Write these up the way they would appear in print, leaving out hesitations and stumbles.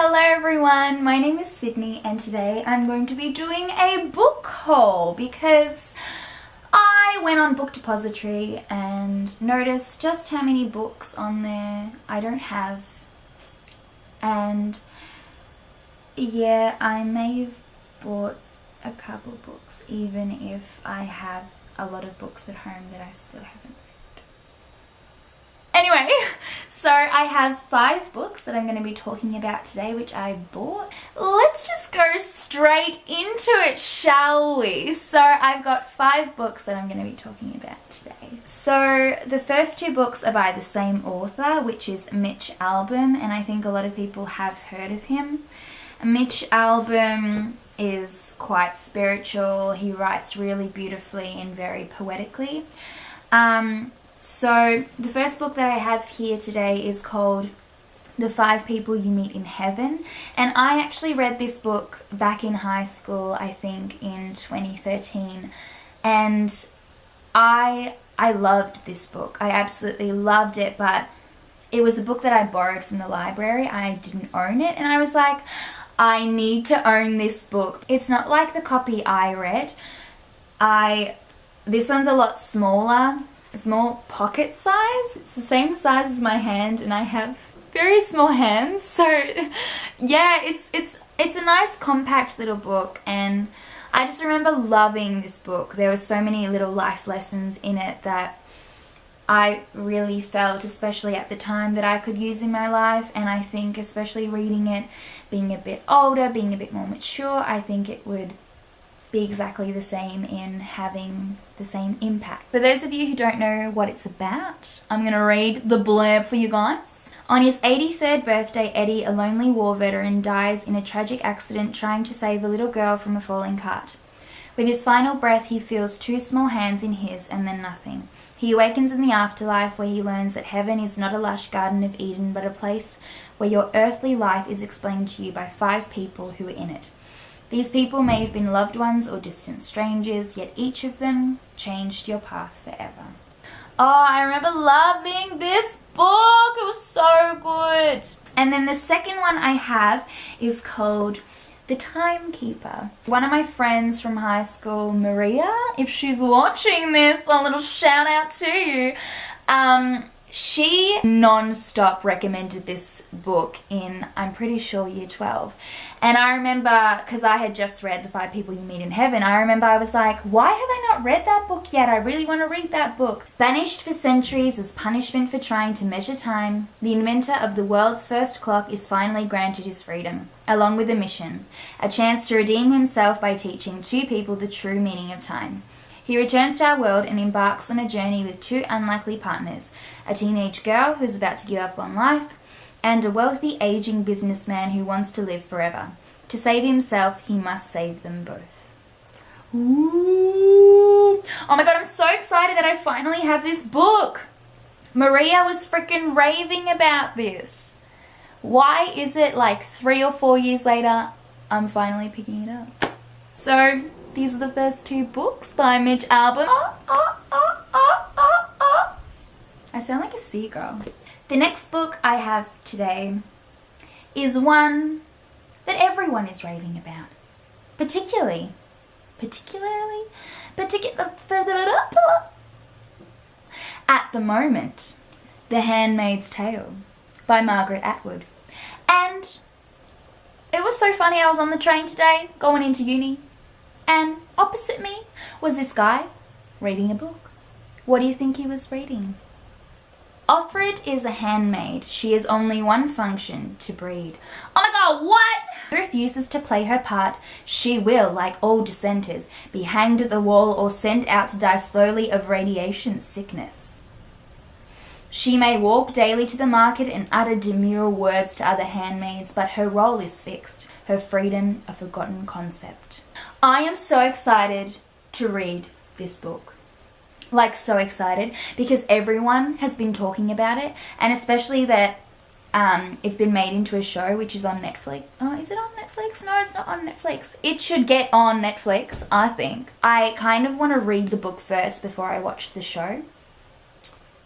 Hello everyone, my name is Sydney and today I'm going to be doing a book haul because I went on Book Depository and noticed just how many books on there I don't have, and yeah, I may have bought a couple books even if I have a lot of books at home that I still haven't read. Anyway, so I have 5 books that I'm going to be talking about today, which I bought. Let's just go straight into it, shall we? So I've got 5 books that I'm going to be talking about today. So the first 2 books are by the same author, which is Mitch Albom, and I think a lot of people have heard of him. Mitch Albom is quite spiritual. He writes really beautifully and very poetically. So the first book that I have here today is called The 5 People You Meet in Heaven, and I actually read this book back in high school, I think in 2013, and I loved this book. I absolutely loved it, but it was a book that I borrowed from the library. I didn't own it, and I was like, I need to own this book. It's not like the copy I read. This one's a lot smaller. It's more pocket size. It's the same size as my hand and I have very small hands. So yeah, it's a nice compact little book, and I just remember loving this book. There were so many little life lessons in it that I really felt, especially at the time, that I could use in my life, and I think especially reading it, being a bit older, being a bit more mature, I think it would be exactly the same in having the same impact. For those of you who don't know what it's about, I'm going to read the blurb for you guys. On his 83rd birthday, Eddie, a lonely war veteran, dies in a tragic accident trying to save a little girl from a falling cart. With his final breath, he feels 2 small hands in his and then nothing. He awakens in the afterlife, where he learns that heaven is not a lush Garden of Eden, but a place where your earthly life is explained to you by 5 people who are in it. These people may have been loved ones or distant strangers, yet each of them changed your path forever. Oh, I remember loving this book. It was so good. And then the second one I have is called The Timekeeper. One of my friends from high school, Maria, if she's watching this, a little shout out to you. She non-stop recommended this book in, I'm pretty sure, year 12. And I remember, because I had just read The 5 People You Meet in Heaven, I remember I was like, why have I not read that book yet? I really want to read that book. Banished for centuries as punishment for trying to measure time, the inventor of the world's first clock is finally granted his freedom, along with a mission, a chance to redeem himself by teaching 2 people the true meaning of time. He returns to our world and embarks on a journey with 2 unlikely partners, a teenage girl who's about to give up on life, and a wealthy, aging businessman who wants to live forever. To save himself, he must save them both. Ooh. Oh my god, I'm so excited that I finally have this book. Maria was freaking raving about this. Why is it like 3 or 4 years later, I'm finally picking it up? So these are the first 2 books by Mitch Albom. I sound like a seagull. The next book I have today is one that everyone is raving about. Particularly, at the moment, The Handmaid's Tale by Margaret Atwood. And it was so funny, I was on the train today going into uni, and opposite me was this guy reading a book. What do you think he was reading? Offred is a handmaid. She has only one function, to breed. Oh my god, what? If she refuses to play her part, she will, like all dissenters, be hanged at the wall or sent out to die slowly of radiation sickness. She may walk daily to the market and utter demure words to other handmaids, but her role is fixed, her freedom a forgotten concept. I am so excited to read this book. Like, so excited, because everyone has been talking about it, and especially that it's been made into a show, which is on Netflix. Oh, is it on Netflix? No, it's not on Netflix. It should get on Netflix, I think. I kind of want to read the book first before I watch the show.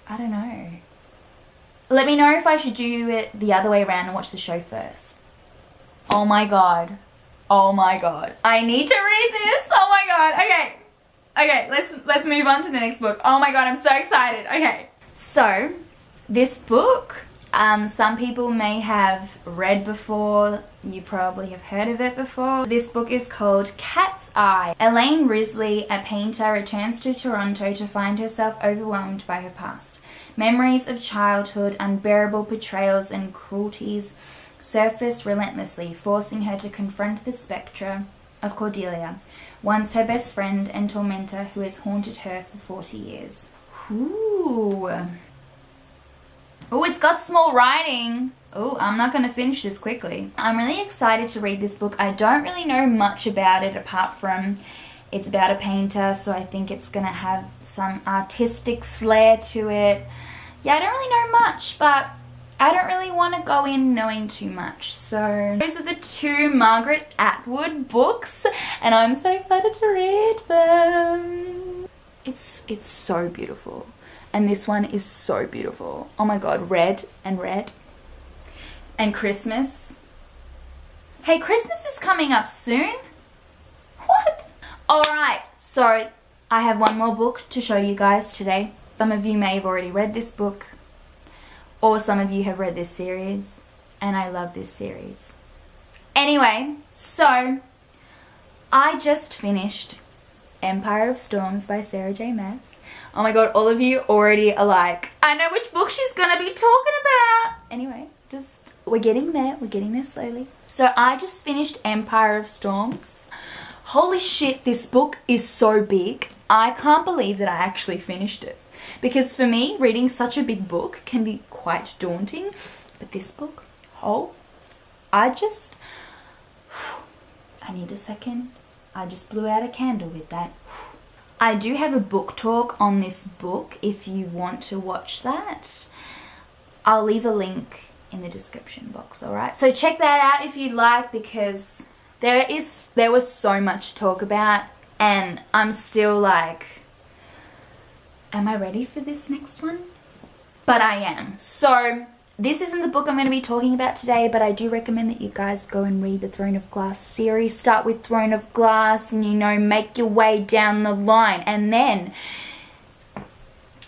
I don't know. Let me know if I should do it the other way around and watch the show first. Oh my god. Oh my god. I need to read this. Oh my god. Okay. Okay, let's move on to the next book. Oh my god, I'm so excited. Okay. So, this book, some people may have read before. You probably have heard of it before. This book is called Cat's Eye. Elaine Risley, a painter, returns to Toronto to find herself overwhelmed by her past. Memories of childhood, unbearable betrayals and cruelties surface relentlessly, forcing her to confront the spectre of Cordelia, once her best friend and tormentor who has haunted her for 40 years. Ooh. Oh, it's got small writing. Oh, I'm not going to finish this quickly. I'm really excited to read this book. I don't really know much about it apart from it's about a painter, so I think it's going to have some artistic flair to it. Yeah, I don't really know much, but I don't really want to go in knowing too much. So those are the two Margaret Atwood books, and I'm so excited to read them. It's so beautiful. And this one is so beautiful. Oh my god, red and red. And Christmas. Hey, Christmas is coming up soon. What? Alright, so I have one more book to show you guys today. Some of you may have already read this book, or some of you have read this series, and I love this series. Anyway, so I just finished Empire of Storms by Sarah J. Maas. Oh my god, all of you already are like, I know which book she's gonna be talking about. Anyway, we're getting there slowly. So I just finished Empire of Storms. Holy shit, this book is so big. I can't believe that I actually finished it. Because for me, reading such a big book can be quite daunting. But this book, I need a second. I just blew out a candle with that. I do have a book talk on this book if you want to watch that. I'll leave a link in the description box, alright? So check that out if you like, because there was so much to talk about, and I'm still like, am I ready for this next one? But I am. So this isn't the book I'm going to be talking about today, but I do recommend that you guys go and read the Throne of Glass series. Start with Throne of Glass and, you know, make your way down the line, and then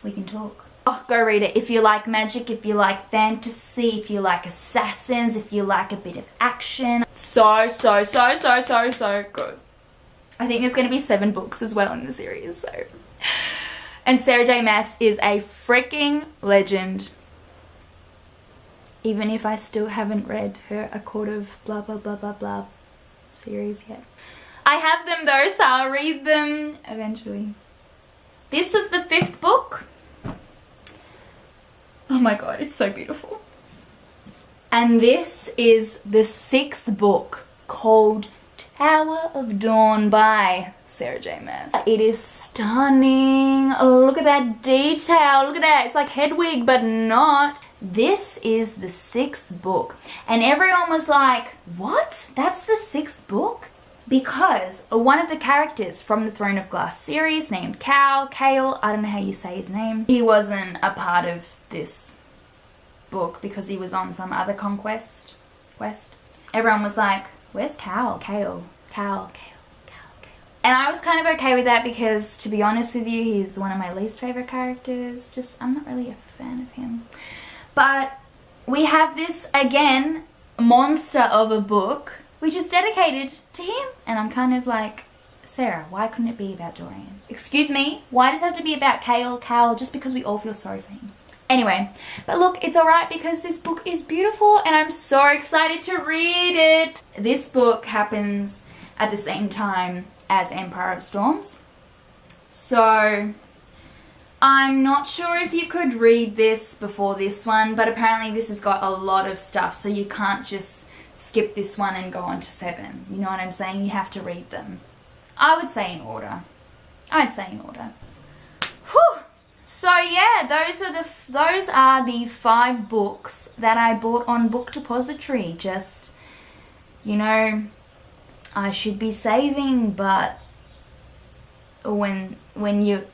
we can talk. Oh, go read it. If you like magic, if you like fantasy, if you like assassins, if you like a bit of action. So good. I think there's going to be 7 books as well in the series, so. And Sarah J. Maas is a freaking legend. Even if I still haven't read her A Court of blah blah blah blah blah series yet. I have them though, so I'll read them eventually. This was the 5th book. Oh my god, it's so beautiful. And this is the 6th book, called Tower of Dawn by Sarah J. Maas. It is stunning. Look at that detail. Look at that. It's like Hedwig, but not. This is the 6th book. And everyone was like, what? That's the 6th book? Because one of the characters from the Throne of Glass series named Kale, I don't know how you say his name. He wasn't a part of this book because he was on some other conquest quest. Everyone was like, where's Kale? Kale. And I was kind of okay with that because, to be honest with you, he's one of my least favorite characters. I'm not really a fan of him. But we have this, again, monster of a book, which is dedicated to him. And I'm kind of like, Sarah, why couldn't it be about Dorian? Excuse me, why does it have to be about Kale, just because we all feel sorry for him? Anyway, but look, it's alright because this book is beautiful and I'm so excited to read it. This book happens at the same time as Empire of Storms. So I'm not sure if you could read this before this one, but apparently this has got a lot of stuff, so you can't just skip this one and go on to 7. You know what I'm saying? You have to read them. I would say in order. Whew! So yeah, those are the 5 books that I bought on Book Depository. Just, you know, I should be saving, but when you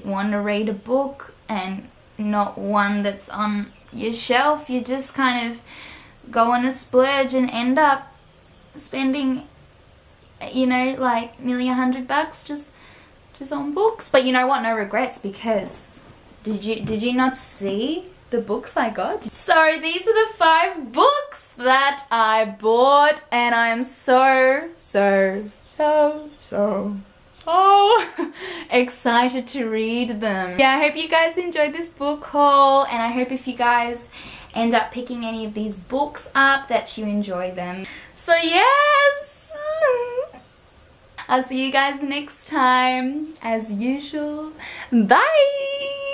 want to read a book and not one that's on your shelf, you just kind of go on a splurge and end up spending, you know, like nearly $100 just on books. But you know what, no regrets, because did you not see the books I got? So these are the 5 books that I bought, and I am so excited to read them. Yeah, I hope you guys enjoyed this book haul, and I hope if you guys end up picking any of these books up that you enjoy them. So yes, I'll see you guys next time as usual. Bye.